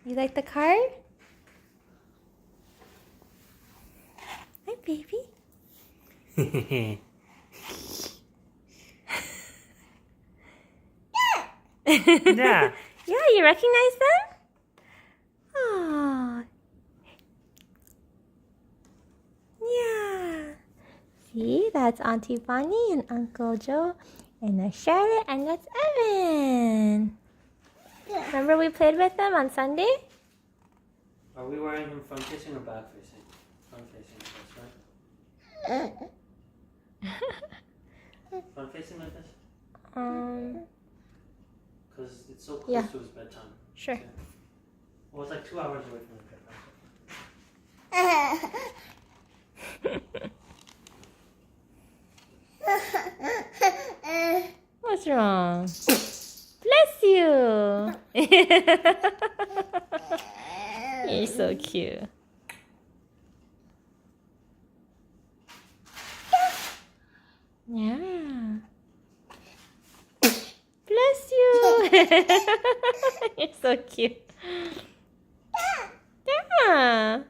You like the card? Hi, baby. Yeah. Yeah, you recognize them? Oh. Yeah. See, that's Auntie Bonnie and Uncle Joe, and that's Charlotte, and that's Evan. Remember we played with them on Sunday? Are we wearing him front facing or back facing? Front facing, that's right. Front facing like this? Because it's so close Yeah. to his bedtime. Sure. Yeah. Well, it's like 2 hours away from his bedtime. What's wrong? Bless you. You're so cute. Yeah. Bless you. You're so cute. Yeah.